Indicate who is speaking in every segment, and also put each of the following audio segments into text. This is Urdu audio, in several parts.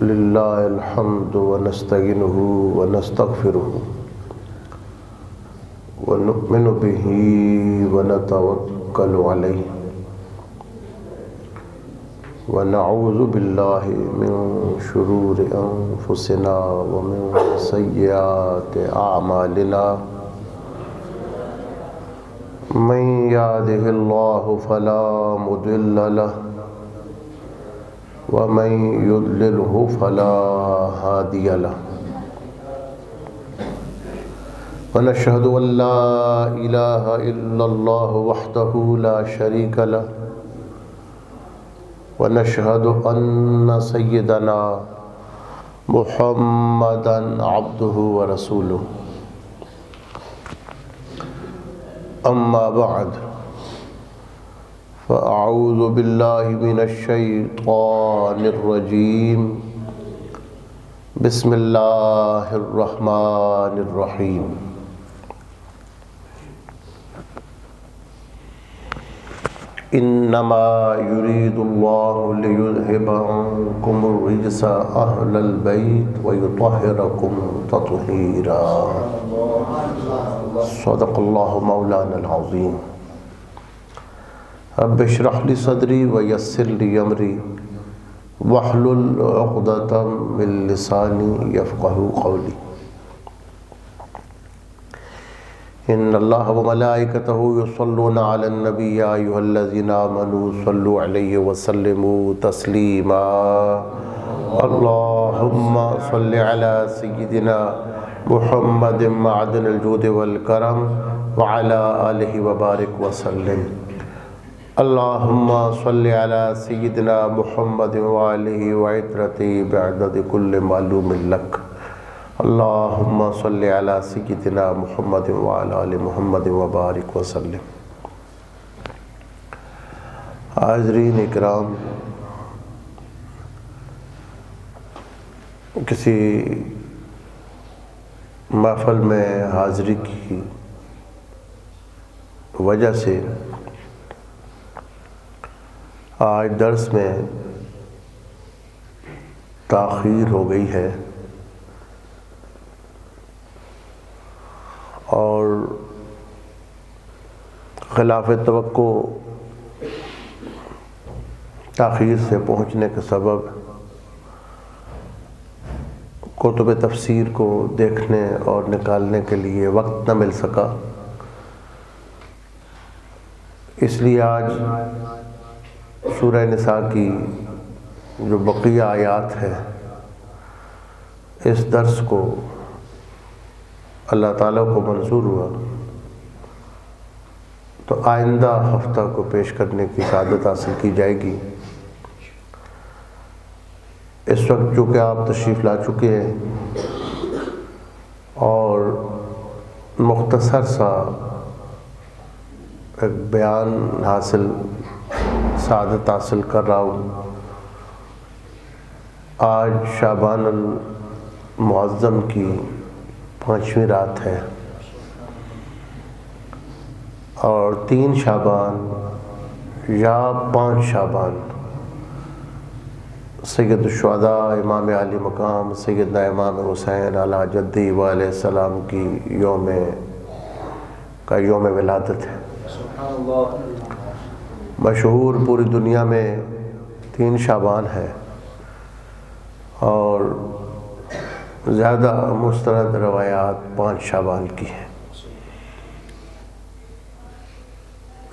Speaker 1: لله الحمد ونستعينه ونستغفره ونؤمن به ونتوكل عليه ونعوذ بالله من شرور أنفسنا ومن سيئات أعمالنا من يهده الله فلا مضل له ومن يضلله فلا هادي له ونشهد أن لا إله إلا الله وحده لا شريك له ونشهد أن سيدنا محمدا عبده ورسوله أما بعد فأعوذ بالله من الشيطان الرجيم بسم الله الرحمن الرحيم إنما يريد الله ليذهب عنكم الرجس أهل البيت ويطهركم تطهيرا صدق الله مولانا العظيم رب اشرح لي صدري ويسر لي أمري واحلل عقدة من لساني يفقهوا قولي إن الله وملائكته يصلون على النبي يا أيها الذين آمنوا صلوا عليه وسلموا تسليما اللهم صل على سيدنا محمد معدن الجود والكرم وعلى آله وبارك وسلم اللهم صل على سيدنا محمد وآله وعترته بعدد كل معلوم لك اللهم صل على سيدنا محمد وعلى آل محمد وبارك وسلم حاضرین اکرام، کسی محفل میں حاضری کی وجہ سے آج درس میں تاخیر ہو گئی ہے اور خلاف توقع تاخیر سے پہنچنے کے سبب کتب تفسیر کو دیکھنے اور نکالنے کے لیے وقت نہ مل سکا، اس لیے آج سورہ نساء کی جو بقیہ آیات ہے اس درس کو اللہ تعالیٰ کو منظور ہوا تو آئندہ ہفتہ کو پیش کرنے کی سعادت حاصل کی جائے گی۔ اس وقت چونکہ آپ تشریف لا چکے ہیں اور مختصر سا ایک بیان سعادت حاصل کر رہا ہوں۔ آج شعبان المعظم کی 5ویں رات ہے اور 3 شعبان یا 5 شعبان سید الشہداء امام علی مقام سیدنا امام حسین علی جدی علیہ السلام کی یوم ولادت ہے۔ مشہور پوری دنیا میں 3 شعبان ہے اور زیادہ مستند روایات 5 شعبان کی ہیں،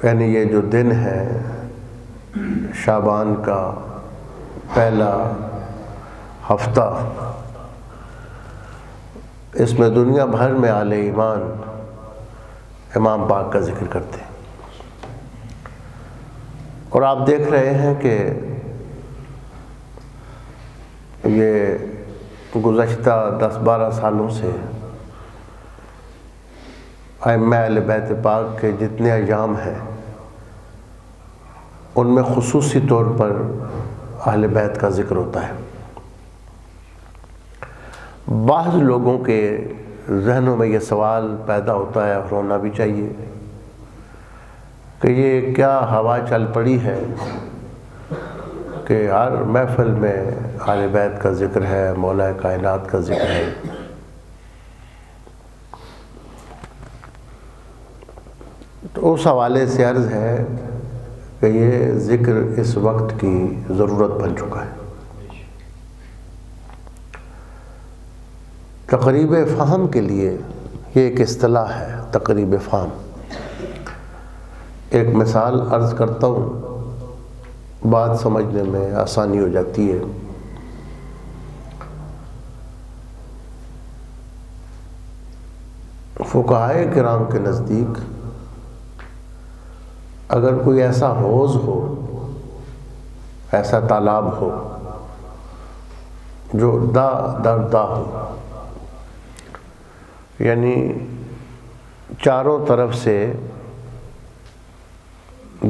Speaker 1: یعنی یہ جو دن ہے شعبان کا پہلا ہفتہ، اس میں دنیا بھر میں اہل ایمان امام پاک کا ذکر کرتے ہیں، اور آپ دیکھ رہے ہیں کہ یہ گزشتہ 10-12 سالوں سے ائمہ اہل بیت پاک کے جتنے ایام ہیں ان میں خصوصی طور پر اہل بیت کا ذکر ہوتا ہے۔ بعض لوگوں کے ذہنوں میں یہ سوال پیدا ہوتا ہے اور ہونا بھی چاہیے کہ یہ کیا ہوا چل پڑی ہے کہ ہر محفل میں اہل بیت کا ذکر ہے، مولا کائنات کا ذکر ہے۔ تو اس حوالے سے عرض ہے کہ یہ ذکر اس وقت کی ضرورت بن چکا ہے۔ تقریب فہم کے لیے یہ ایک اصطلاح ہے، تقریب فہم۔ ایک مثال عرض کرتا ہوں، بات سمجھنے میں آسانی ہو جاتی ہے۔ فقہائے کرام کے نزدیک اگر کوئی ایسا حوض ہو، ایسا تالاب ہو جو دا در دا ہو، یعنی چاروں طرف سے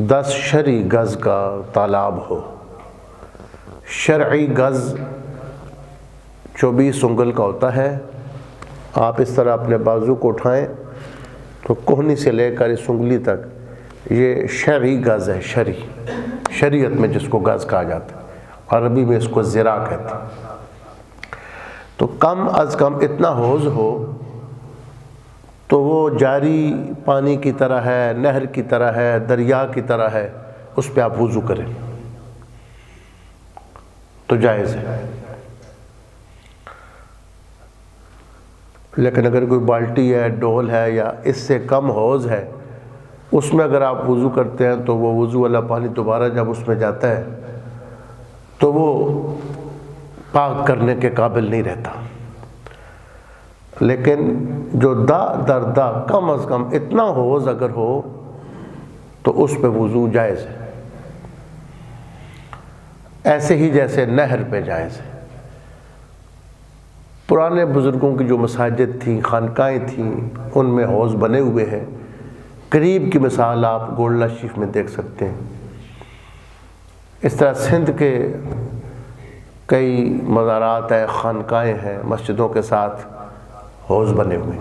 Speaker 1: 10 شرعی گز کا تالاب ہو۔ شرعی گز 24 انگل کا ہوتا ہے۔ آپ اس طرح اپنے بازو کو اٹھائیں تو کوہنی سے لے کر اس انگلی تک یہ شرعی گز ہے۔ شریعت میں جس کو گز کہا جاتا ہے، عربی میں اس کو ذراع کہتے ہیں۔ تو کم از کم اتنا حوض ہو تو وہ جاری پانی کی طرح ہے، نہر کی طرح ہے، دریا کی طرح ہے، اس پہ آپ وضو کریں تو جائز ہے۔ لیکن اگر کوئی بالٹی ہے، ڈول ہے یا اس سے کم حوض ہے، اس میں اگر آپ وضو کرتے ہیں تو وہ وضو والا پانی دوبارہ جب اس میں جاتا ہے تو وہ پاک کرنے کے قابل نہیں رہتا۔ لیکن جو دا در دا کم از کم اتنا حوض اگر ہو تو اس پہ وضو جائز ہے، ایسے ہی جیسے نہر پہ جائز ہے۔ پرانے بزرگوں کی جو مساجد تھیں، خانقاہیں تھیں، ان میں حوض بنے ہوئے ہیں۔ قریب کی مثال آپ گولڈا شریف میں دیکھ سکتے ہیں۔ اس طرح سندھ کے کئی مزارات ہیں، خانقاہیں ہیں، مسجدوں کے ساتھ حوض بنے ہوئے،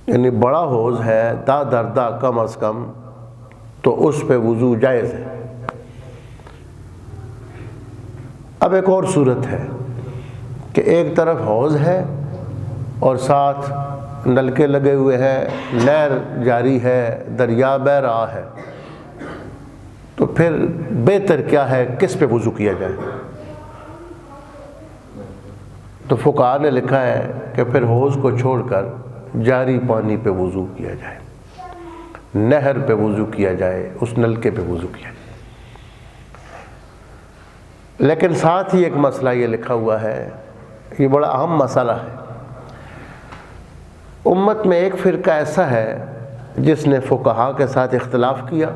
Speaker 1: یعنی بڑا حوض ہے دا در دا کم از کم، تو اس پہ وضو جائز ہے۔ اب ایک اور صورت ہے کہ ایک طرف حوض ہے اور ساتھ نلکے لگے ہوئے ہیں، نہر جاری ہے، دریا بہہ رہا ہے، تو پھر بہتر کیا ہے، کس پہ وضو کیا جائے؟ تو فقہاء نے لکھا ہے کہ پھر حوض کو چھوڑ کر جاری پانی پہ وضو کیا جائے، نہر پہ وضو کیا جائے، اس نلکے پہ وضو کیا جائے۔ لیکن ساتھ ہی ایک مسئلہ یہ لکھا ہوا ہے، یہ بڑا اہم مسئلہ ہے۔ امت میں ایک فرقہ ایسا ہے جس نے فقہاء کے ساتھ اختلاف کیا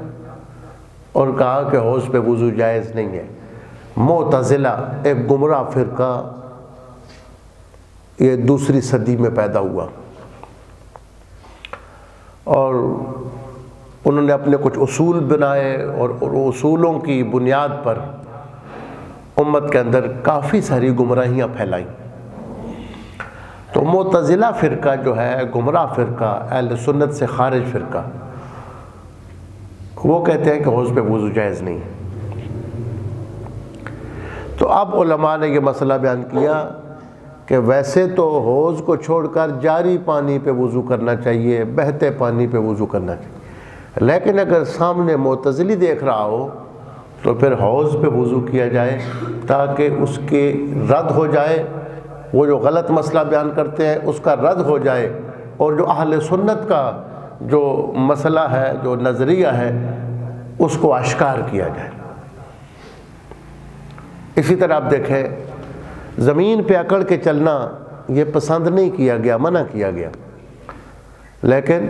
Speaker 1: اور کہا کہ حوض پہ وضو جائز نہیں ہے۔ معتزلہ، ایک گمراہ فرقہ، یہ 2 صدی میں پیدا ہوا، اور انہوں نے اپنے کچھ اصول بنائے اور اصولوں کی بنیاد پر امت کے اندر کافی ساری گمراہیاں پھیلائیں۔ تو معتزلہ فرقہ جو ہے، گمراہ فرقہ، اہل سنت سے خارج فرقہ، وہ کہتے ہیں کہ حوض پہ وضو جائز نہیں۔ تو اب علماء نے یہ مسئلہ بیان کیا کہ ویسے تو حوض کو چھوڑ کر جاری پانی پہ وضو کرنا چاہیے، بہتے پانی پہ وضو کرنا چاہیے، لیکن اگر سامنے معتزلی دیکھ رہا ہو تو پھر حوض پہ وضو کیا جائے تاکہ اس کے رد ہو جائے، وہ جو غلط مسئلہ بیان کرتے ہیں اس کا رد ہو جائے، اور جو اہل سنت کا جو مسئلہ ہے، جو نظریہ ہے، اس کو اشکار کیا جائے۔ اسی طرح آپ دیکھیں، زمین پہ اکڑ کے چلنا یہ پسند نہیں کیا گیا، منع کیا گیا، لیکن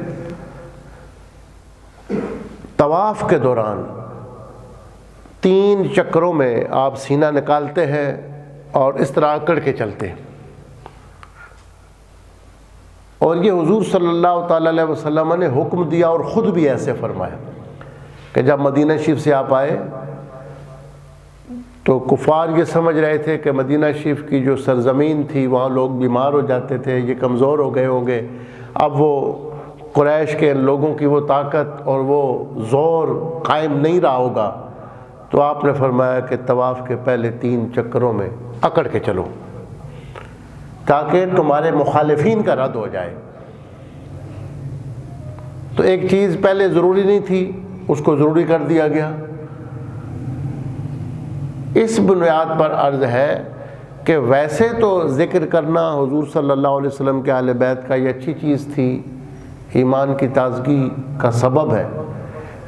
Speaker 1: طواف کے دوران 3 چکروں میں آپ سینہ نکالتے ہیں اور اس طرح اکڑ کے چلتے ہیں، اور یہ حضور صلی اللہ تعالی علیہ وسلم نے حکم دیا اور خود بھی ایسے فرمایا کہ جب مدینہ شریف سے آپ آئے تو کفار یہ سمجھ رہے تھے کہ مدینہ شریف کی جو سرزمین تھی وہاں لوگ بیمار ہو جاتے تھے، یہ کمزور ہو گئے ہوں گے، اب وہ قریش کے لوگوں کی وہ طاقت اور وہ زور قائم نہیں رہا ہوگا، تو آپ نے فرمایا کہ طواف کے پہلے 3 چکروں میں اکڑ کے چلو تاکہ تمہارے مخالفین کا رد ہو جائے۔ تو ایک چیز پہلے ضروری نہیں تھی، اس کو ضروری کر دیا گیا۔ اس بنیاد پر عرض ہے کہ ویسے تو ذکر کرنا حضور صلی اللہ علیہ وسلم کے اہل بیت کا یہ اچھی چیز تھی، ایمان کی تازگی کا سبب ہے،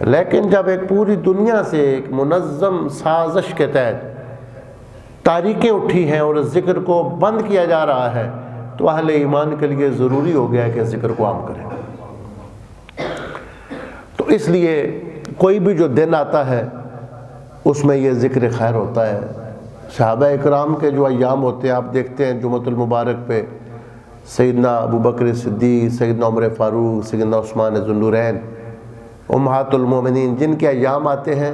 Speaker 1: لیکن جب ایک پوری دنیا سے ایک منظم سازش کے تحت تاریکیں اٹھی ہیں اور اس ذکر کو بند کیا جا رہا ہے، تو اہل ایمان کے لیے ضروری ہو گیا ہے کہ ذکر کو عام کریں۔ تو اس لیے کوئی بھی جو دن آتا ہے اس میں یہ ذکر خیر ہوتا ہے۔ صحابہ اکرام کے جو ایام ہوتے ہیں، آپ دیکھتے ہیں جمعۃ المبارک پہ سیدنا ابو بکر صدیق، سیدنا عمر فاروق، سیدنا عثمان ذو النورین، امہات المومنین، جن کے ایام آتے ہیں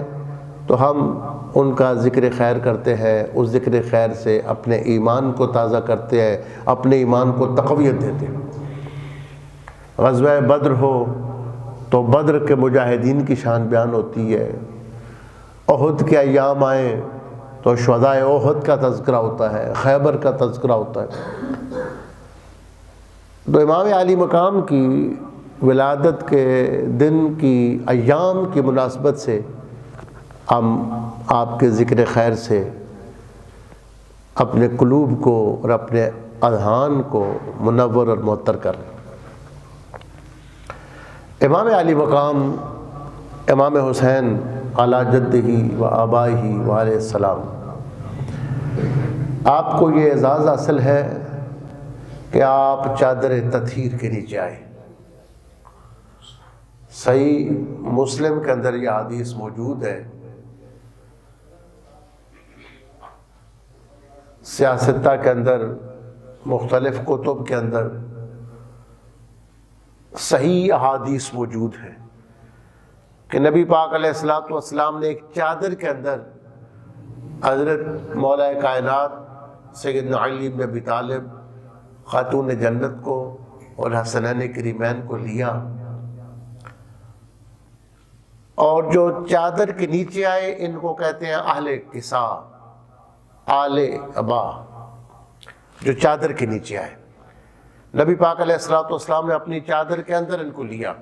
Speaker 1: تو ہم ان کا ذکر خیر کرتے ہیں، اس ذکر خیر سے اپنے ایمان کو تازہ کرتے ہیں، اپنے ایمان کو تقویت دیتے ہیں۔ غزوہ بدر ہو تو بدر کے مجاہدین کی شان بیان ہوتی ہے، احد کے ایام آئیں تو شہدائے احد کا تذکرہ ہوتا ہے، خیبر کا تذکرہ ہوتا ہے۔ تو امام عالی مقام کی ولادت کے دن کی ایام کی مناسبت سے ہم آپ کے ذکر خیر سے اپنے قلوب کو اور اپنے اذہان کو منور اور معطر کر رہے ہیں۔ امام علی مقام امام حسین علی جدہ و آبائہ و علیہ السلام، آپ کو یہ اعزاز حاصل ہے کہ آپ چادر تطہیر کے نیچے آئے۔ صحیح مسلم کے اندر یہ حدیث موجود ہے، سیاستہ کے اندر، مختلف کتب کے اندر صحیح احادیث موجود ہے کہ نبی پاک علیہ الصلوۃ والسلام نے ایک چادر کے اندر حضرت مولا کائنات سیدنا علی بن ابی طالب، خاتون جنت کو اور حسنین کریمین کو لیا، اور جو چادر کے نیچے آئے ان کو کہتے ہیں اہل کسا، آل ابا، جو چادر کے نیچے آئے۔ نبی پاک علیہ الصلوۃ والسلام نے اپنی چادر کے اندر ان کو لیا۔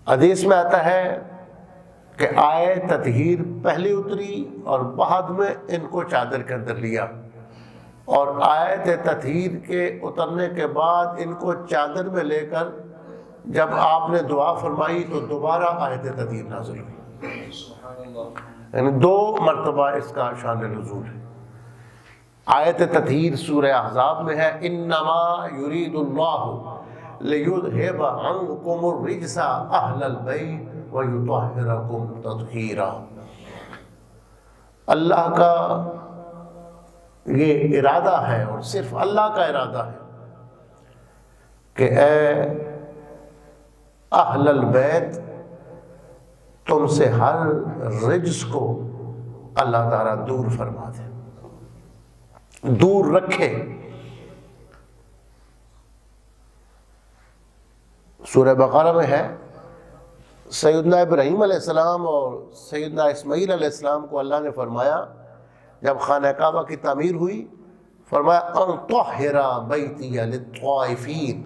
Speaker 1: حدیث میں آتا ہے کہ آئے تطہیر پہلے اتری اور بعد میں ان کو چادر کے اندر لیا، اور آیت تطہیر کے اترنے کے بعد ان کو چادر میں لے کر جب آپ نے دعا فرمائی تو دوبارہ آیت تطہیر نازل ہوئی، یعنی 2 مرتبہ اس کا شان نزول ہے۔ آیت تطہیر سورہ احزاب میں ہے، انما یرید اللہ لیذھب عنکم الرجس اہل البیت ویطہرکم تطہیرا۔ اللہ کا یہ ارادہ ہے، اور صرف اللہ کا ارادہ ہے کہ اے اہل البیت، تم سے ہر رجس کو اللہ تعالیٰ دور فرما دے، دور رکھے۔ سورہ بقرہ میں ہے، سیدنا ابراہیم علیہ السلام اور سیدنا اسماعیل علیہ السلام کو اللہ نے فرمایا، جب خانہ کعبہ کی تعمیر ہوئی، فرمایا ان طہر بیتی للطائفین،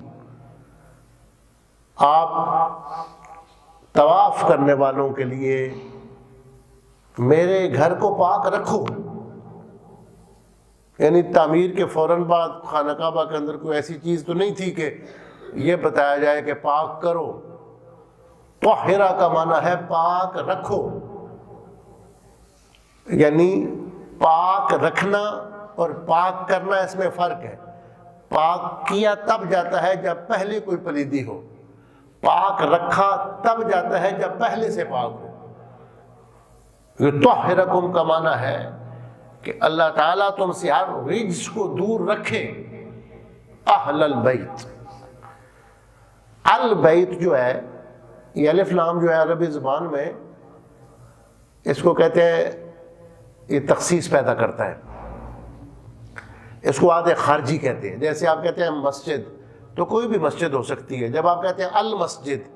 Speaker 1: آپ طواف کرنے والوں کے لیے میرے گھر کو پاک رکھو۔ یعنی تعمیر کے فوراً بعد خانہ کعبہ کے اندر کوئی ایسی چیز تو نہیں تھی کہ یہ بتایا جائے کہ پاک کرو۔ طہرہ کا معنی ہے پاک رکھو، یعنی پاک رکھنا اور پاک کرنا، اس میں فرق ہے۔ پاک کیا تب جاتا ہے جب پہلے کوئی پلیدی ہو، پاک رکھا تب جاتا ہے جب پہلے سے پاک ہو۔ یطہرکم کا معنی ہے کہ اللہ تعالیٰ تم سے ہر رجس کو دور رکھے۔ اہل البیت، البیت جو ہے، یہ الف لام جو ہے عربی زبان میں اس کو کہتے ہیں، یہ تخصیص پیدا کرتا ہے، اس کو عادت خارجی کہتے ہیں۔ جیسے آپ کہتے ہیں مسجد، تو کوئی بھی مسجد ہو سکتی ہے. جب آپ کہتے ہیں المسجد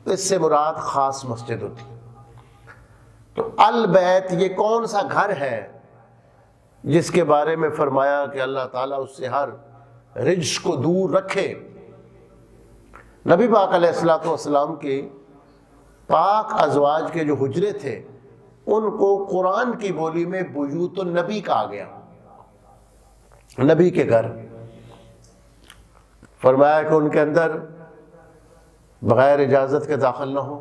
Speaker 1: تو اس سے مراد خاص مسجد ہوتی ہے. تو البیت یہ کون سا گھر ہے جس کے بارے میں فرمایا کہ اللہ تعالیٰ اس سے ہر رجس کو دور رکھے. نبی پاک علیہ الصلوۃ والسلام کے پاک ازواج کے جو حجرے تھے ان کو قرآن کی بولی میں بیوت النبی کہا گیا، نبی کے گھر. فرمایا کہ ان کے اندر بغیر اجازت کے داخل نہ ہو،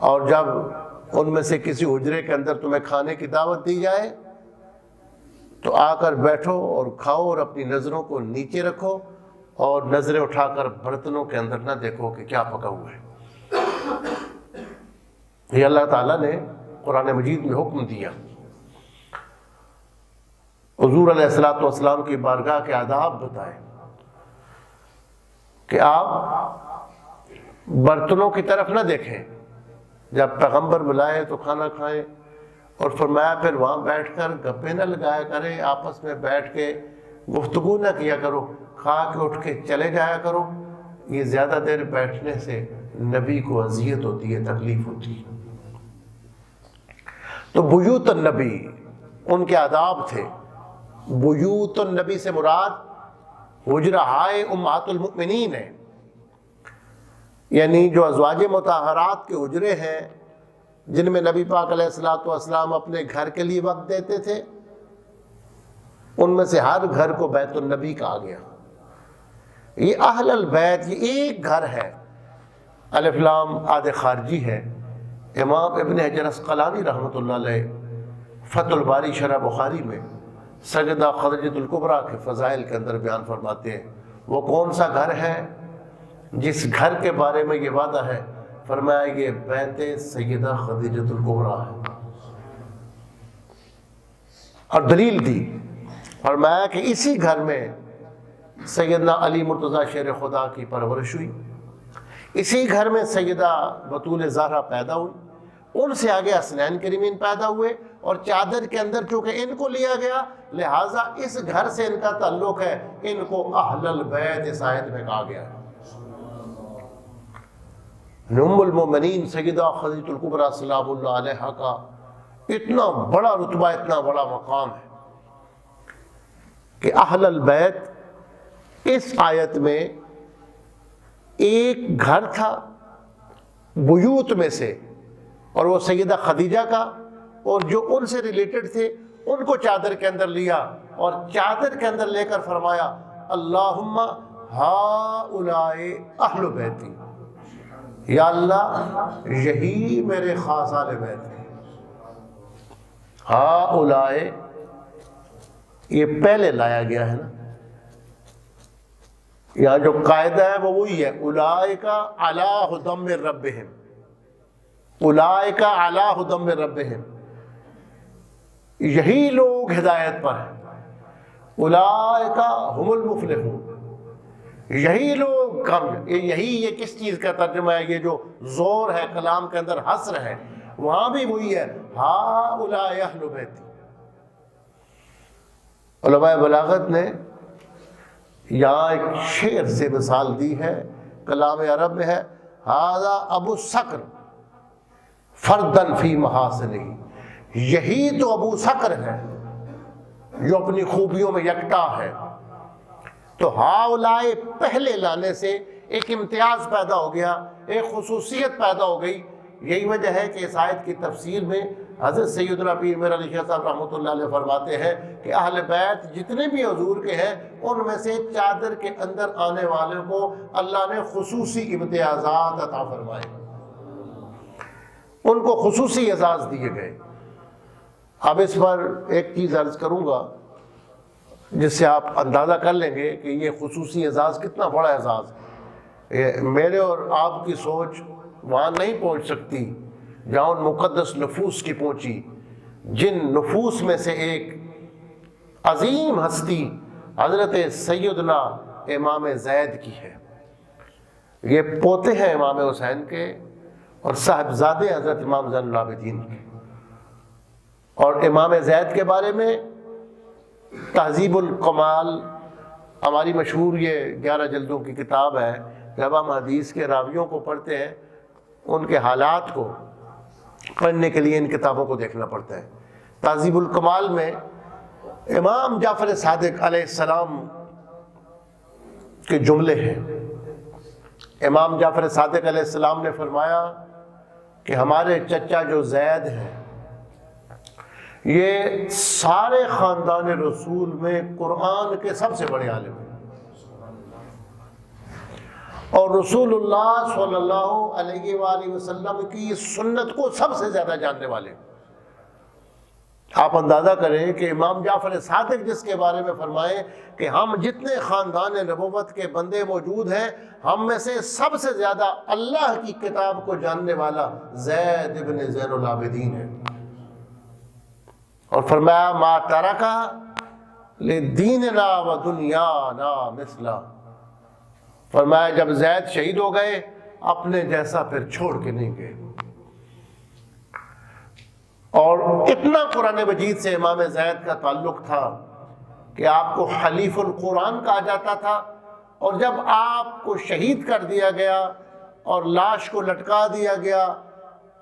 Speaker 1: اور جب ان میں سے کسی حجرے کے اندر تمہیں کھانے کی دعوت دی جائے تو آ کر بیٹھو اور کھاؤ، اور اپنی نظروں کو نیچے رکھو اور نظریں اٹھا کر برتنوں کے اندر نہ دیکھو کہ کیا پکا ہوا ہے. یہ اللہ تعالیٰ نے قرآن مجید میں حکم دیا. حضور علیہ الصلوۃ والسلام کی بارگاہ کے آداب بتائے کہ آپ برتنوں کی طرف نہ دیکھیں، جب پیغمبر بلائے تو کھانا کھائیں. اور فرمایا پھر وہاں بیٹھ کر گپیں نہ لگایا کریں، آپس میں بیٹھ کے گفتگو نہ کیا کرو، کھا کے اٹھ کے چلے جایا کرو. یہ زیادہ دیر بیٹھنے سے نبی کو اذیت ہوتی ہے، تکلیف ہوتی ہے. تو بیوت النبی ان کے آداب تھے. بیوت النبی سے مراد حجرہائے امہات المؤمنین ہے، یعنی جو ازواج مطہرات کے حجرے ہیں جن میں نبی پاک علیہ الصلوۃ والسلام اپنے گھر کے لیے وقت دیتے تھے، ان میں سے ہر گھر کو بیت النبی کہا گیا. یہ اہل البیت یہ ایک گھر ہے. الف لام عاد خارجی ہے. امام ابن حجر عسقلانی رحمۃ اللہ علیہ فتح الباری شرح بخاری میں سیدہ خدیجہ الکبریٰ کے فضائل کے اندر بیان فرماتے ہیں وہ کون سا گھر ہے جس گھر کے بارے میں یہ وعدہ ہے. فرمایا یہ بیت سیدہ خدیجہ الکبریٰ ہے، اور دلیل دی. فرمایا کہ اسی گھر میں سیدنا علی مرتضیٰ شیر خدا کی پرورش ہوئی، اسی گھر میں سیدہ بطول زہرا پیدا ہوئی، ان سے آگے حسنین کریمین پیدا ہوئے، اور چادر کے اندر چونکہ ان کو لیا گیا لہٰذا اس گھر سے ان کا تعلق ہے، ان کو اہل البیت اس آیت میں کہا گیا ہے. ام المومنین سیدہ خدیجہ الکبریٰ سلام اللہ علیہا کا اتنا بڑا رتبہ، اتنا بڑا مقام ہے کہ اہل البیت اس آیت میں ایک گھر تھا بیوت میں سے، اور وہ سیدہ خدیجہ کا، اور جو ان سے ریلیٹڈ تھے ان کو چادر کے اندر لیا، اور چادر کے اندر لے کر فرمایا اللہم ہؤلاء اہل بیتی، یا اللہ یہی میرے خاص اہل بیت ہیں. ہؤلاء یہ پہلے لایا گیا ہے نا، یہاں جو قاعدہ ہے وہ وہی ہے اولئک علی ھدی من ربہم، اولئک علی ھدی من ربہم، یہی لوگ ہدایت پر ہیں. اولئک ھم المفلحون، یہی لوگ یہی یہ کس چیز کا ترجمہ ہے؟ یہ جو زور ہے کلام کے اندر حصر ہے، وہاں بھی وہی ہے ہؤلاء اہل بیتی. علماء بلاغت نے یہاں ایک شعر سے مثال دی ہے، کلام عرب میں ہے ھذا ابو الصقر فردن فی محاسنہ، یہی تو ابو صقر ہے جو اپنی خوبیوں میں یکتا ہے. تو ہؤلاء پہلے لانے سے ایک امتیاز پیدا ہو گیا، ایک خصوصیت پیدا ہو گئی. یہی وجہ ہے کہ اس آیت کی تفسیر میں حضرت سیدنا پیر میر علی شاہ صاحب رحمۃ اللہ علیہ فرماتے ہیں کہ اہل بیت جتنے بھی حضور کے ہیں ان میں سے چادر کے اندر آنے والوں کو اللہ نے خصوصی امتیازات عطا فرمائے، ان کو خصوصی اعزاز دیے گئے. اب اس پر ایک چیز عرض کروں گا جس سے آپ اندازہ کر لیں گے کہ یہ خصوصی اعزاز کتنا بڑا اعزاز ہے. میرے اور آپ کی سوچ وہاں نہیں پہنچ سکتی جہاں ان مقدس نفوس کی پہنچی، جن نفوس میں سے ایک عظیم ہستی حضرت سیدنا امام زید کی ہے. یہ پوتے ہیں امام حسین کے اور صاحبزادے حضرت امام زین العابدین کے. اور امام زید کے بارے میں تہذیب الکمال ہماری مشہور یہ 11 جلدوں کی کتاب ہے، جب ہم حدیث کے راویوں کو پڑھتے ہیں ان کے حالات کو پڑھنے کے لیے ان کتابوں کو دیکھنا پڑتا ہے۔ تہذیب الکمال میں امام جعفر صادق علیہ السلام کے جملے ہیں۔ امام جعفر صادق علیہ السلام نے فرمایا کہ ہمارے چچا جو زید ہیں یہ سارے خاندان رسول میں قرآن کے سب سے بڑے عالم ہیں، اور رسول اللہ صلی اللہ علیہ وآلہ وسلم کی سنت کو سب سے زیادہ جاننے والے۔ آپ اندازہ کریں کہ امام جعفر صادق جس کے بارے میں فرمائیں کہ ہم جتنے خاندان نبوت کے بندے موجود ہیں ہم میں سے سب سے زیادہ اللہ کی کتاب کو جاننے والا زید ابن زین العابدین ہے، اور فرمایا ما ترکا لدیننا و دنیانا مثلا، فرمایا جب زید شہید ہو گئے اپنے جیسا پھر چھوڑ کے نہیں گئے۔ اور اتنا قرآن مجید سے امام زید کا تعلق تھا کہ آپ کو حلیف القرآن کہا جاتا تھا، اور جب آپ کو شہید کر دیا گیا اور لاش کو لٹکا دیا گیا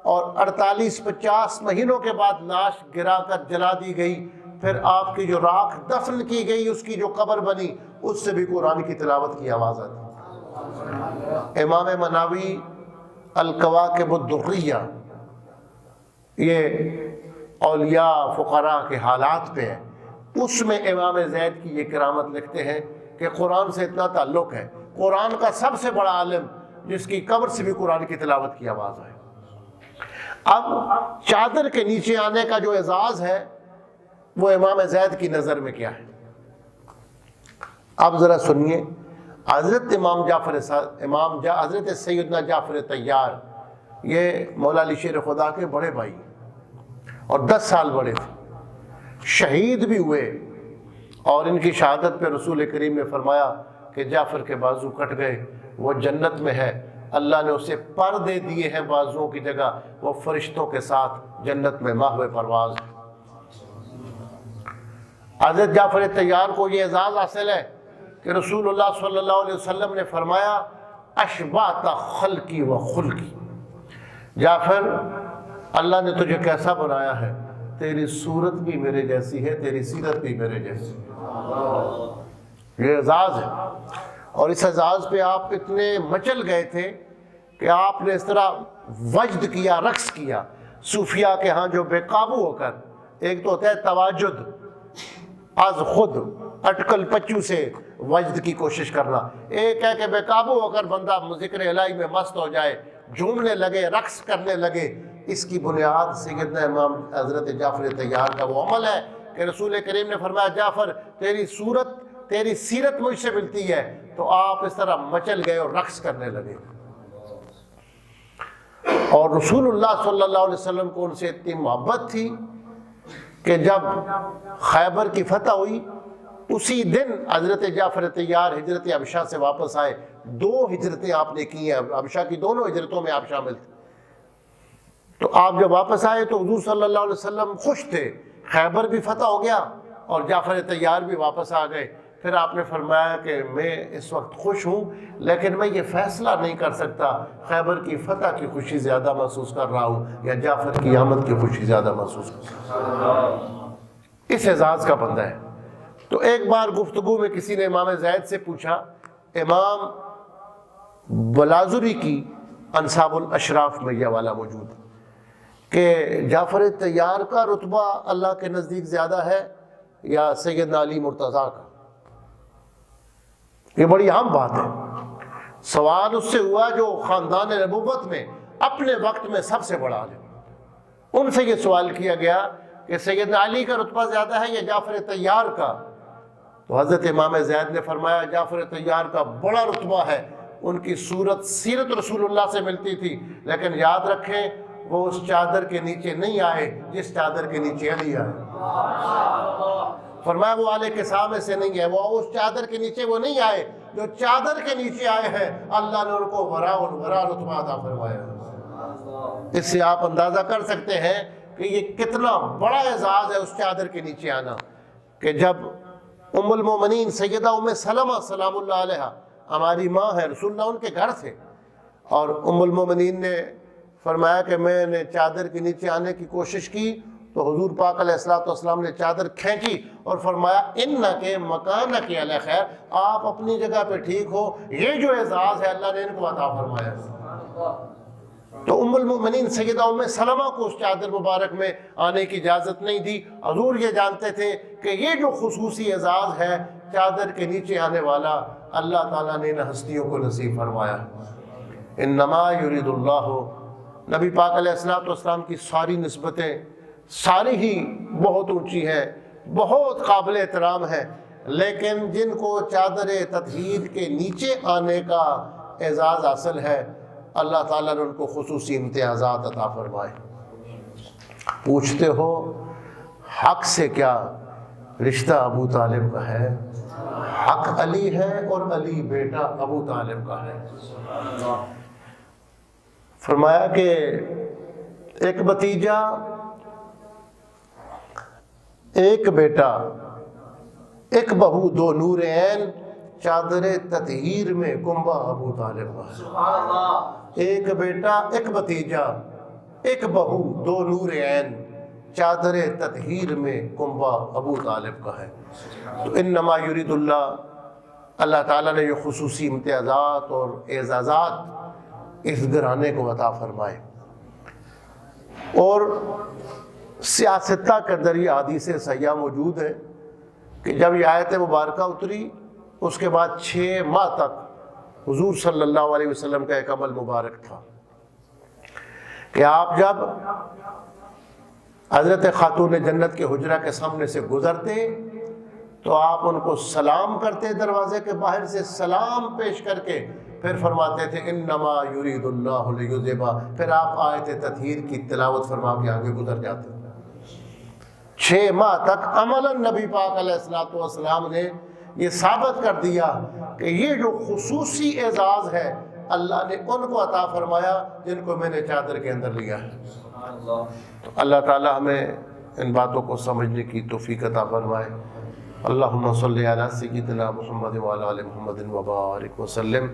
Speaker 1: اور 48-50 مہینوں کے بعد لاش گرا کر جلا دی گئی، پھر آپ کی جو راکھ دفن کی گئی اس کی جو قبر بنی اس سے بھی قرآن کی تلاوت کی آواز آتی۔ امام مناوی الکواکب الدریہ یہ اولیاء فقراء کے حالات پہ ہے، اس میں امام زید کی یہ کرامت لکھتے ہیں کہ قرآن سے اتنا تعلق ہے، قرآن کا سب سے بڑا عالم جس کی قبر سے بھی قرآن کی تلاوت کی آواز آئے۔ اب چادر کے نیچے آنے کا جو اعزاز ہے وہ امام زید کی نظر میں کیا ہے؟ اب ذرا سنیے، حضرت حضرت سیدنا جعفر طیار یہ مولا علی شیر خدا کے بڑے بھائی اور 10 سال بڑے تھے، شہید بھی ہوئے، اور ان کی شہادت پہ رسول کریم نے فرمایا کہ جعفر کے بازو کٹ گئے، وہ جنت میں ہے، اللہ نے اسے پر دے دیے ہیں بازوؤں کی جگہ، وہ فرشتوں کے ساتھ جنت میں ماہوے پرواز ہے۔ حضرت جعفر طیار کو یہ اعزاز حاصل ہے کہ رسول اللہ صلی اللہ علیہ وسلم نے فرمایا اشبعت خلقی و خلقی، جعفر اللہ نے تجھے کیسا بنایا ہے، تیری صورت بھی میرے جیسی ہے، تیری سیرت بھی میرے جیسی، یہ اعزاز ہے۔ اور اس اعزاز پہ آپ اتنے مچل گئے تھے کہ آپ نے اس طرح وجد کیا، رقص کیا۔ صوفیاء کے ہاں جو بے قابو ہو کر، ایک تو ہوتا ہے تواجد، از خود اٹکل پچو سے وجد کی کوشش کرنا، ایک ہے کہ بے قابو ہو کر بندہ ذکر الہی میں مست ہو جائے، جھومنے لگے، رقص کرنے لگے۔ اس کی بنیاد سیدنا امام حضرت جعفر طیار کا وہ عمل ہے کہ رسول کریم نے فرمایا جعفر تیری صورت، تیری سیرت مجھ سے ملتی ہے، تو آپ اس طرح مچل گئے اور رقص کرنے لگے۔ اور رسول اللہ صلی اللہ علیہ وسلم کو ان سے اتنی محبت تھی کہ جب خیبر کی فتح ہوئی اسی دن حضرت جعفر طیار ہجرت حبشہ سے واپس آئے۔ 2 ہجرتیں آپ نے کی ہیں، حبشہ کی دونوں ہجرتوں میں آپ شامل تھے۔ تو آپ جب واپس آئے تو حضور صلی اللہ علیہ وسلم خوش تھے، خیبر بھی فتح ہو گیا اور جعفر طیار بھی واپس آ گئے۔ پھر آپ نے فرمایا کہ میں اس وقت خوش ہوں لیکن میں یہ فیصلہ نہیں کر سکتا خیبر کی فتح کی خوشی زیادہ محسوس کر رہا ہوں یا جعفر کی آمد کی خوشی زیادہ محسوس کر رہا ہوں۔ اس اعزاز کا بندہ ہے۔ تو ایک بار گفتگو میں کسی نے امام زید سے پوچھا، امام بلازری کی انصاب الاشراف میں یہ والا موجود کہ جعفر طیار کا رتبہ اللہ کے نزدیک زیادہ ہے یا سیدنا علی مرتضیٰ کا؟ یہ بڑی عام بات ہے۔ سوال اس سے ہوا جو خاندان نبوت میں اپنے وقت میں سب سے بڑا عالم، ان سے یہ سوال کیا گیا کہ سیدنا علی کا رتبہ زیادہ ہے یا جعفر طیار کا؟ تو حضرت امام زید نے فرمایا جعفر طیار کا بڑا رتبہ ہے، ان کی صورت سیرت رسول اللہ سے ملتی تھی، لیکن یاد رکھیں وہ اس چادر کے نیچے نہیں آئے جس چادر کے نیچے علی آئے۔ فرمایا وہ آل کساء میں سے نہیں ہے، وہ اس چادر کے نیچے وہ نہیں آئے جو چادر کے نیچے آئے ہیں، اللہ نے ان کو وراء الورا رتبہ عطا فرمایا۔ اس سے آپ اندازہ کر سکتے ہیں کہ یہ کتنا بڑا اعزاز ہے اس چادر کے نیچے آنا، کہ جب ام المومنین سیدہ ام سلمہ سلام اللہ علیہا ہماری ماں ہے، رسول اللہ ان کے گھر تھے، اور ام المومنین نے فرمایا کہ میں نے چادر کے نیچے آنے کی کوشش کی تو حضور پاک علیہ السلام نے چادر کھینچی اور فرمایا انک مکانک علی خیر، آپ اپنی جگہ پہ ٹھیک ہو، یہ جو اعزاز ہے اللہ نے ان کو عطا فرمایا۔ تو ام المؤمنین سیدہ ام سلمہ کو اس چادر مبارک میں آنے کی اجازت نہیں دی۔ حضور یہ جانتے تھے کہ یہ جو خصوصی اعزاز ہے چادر کے نیچے آنے والا، اللہ تعالیٰ نے ان ہستیوں کو نصیب فرمایا۔ انما یرید اللہ، نبی پاک علیہ السلام کی ساری نسبتیں ساری ہی بہت اونچی ہیں، بہت قابل احترام ہیں، لیکن جن کو چادر تطہیر کے نیچے آنے کا اعزاز حاصل ہے اللہ تعالیٰ نے ان کو خصوصی امتیازات عطا فرمائے۔ پوچھتے ہو حق سے کیا رشتہ ابو طالب کا ہے؟ حق علی ہے اور علی بیٹا ابو طالب کا ہے۔ فرمایا کہ ایک بھتیجا، ایک بیٹا، ایک بہو، دو نور عین، چادر تطہیر میں کنبہ ابو طالب کا ہے۔ ایک بیٹا، ایک بھتیجا، ایک بہو، دو نور عین، چادر تطہیر میں کنبہ ابو طالب کا ہے۔ تو انما یرید اللہ تعالیٰ نے یہ خصوصی امتیازات اور اعزازات اس گھرانے کو عطا فرمائے۔ اور سیاستہ کے اندر یہ حدیث صحیحہ موجود ہے کہ جب یہ آیت مبارکہ اتری اس کے بعد 6 ماہ تک حضور صلی اللہ علیہ وسلم کا ایک عمل مبارک تھا کہ آپ جب حضرت خاتون جنت کے حجرہ کے سامنے سے گزرتے تو آپ ان کو سلام کرتے، دروازے کے باہر سے سلام پیش کر کے پھر فرماتے تھے انما یرید اللہ لیذہبا، پھر آپ آیت تطہیر کی تلاوت فرما کے آگے گزر جاتے۔ 6 ماہ تک عملاً نبی پاک علیہ السلام نے یہ ثابت کر دیا کہ یہ جو خصوصی اعزاز ہے اللہ نے ان کو عطا فرمایا جن کو میں نے چادر کے اندر لیا ہے۔ تو اللہ تعالی ہمیں ان باتوں کو سمجھنے کی توفیق عطا فرمائے۔ اللہم صلی علی سیدنا محمد وعلی آل محمد وبارک وسلم۔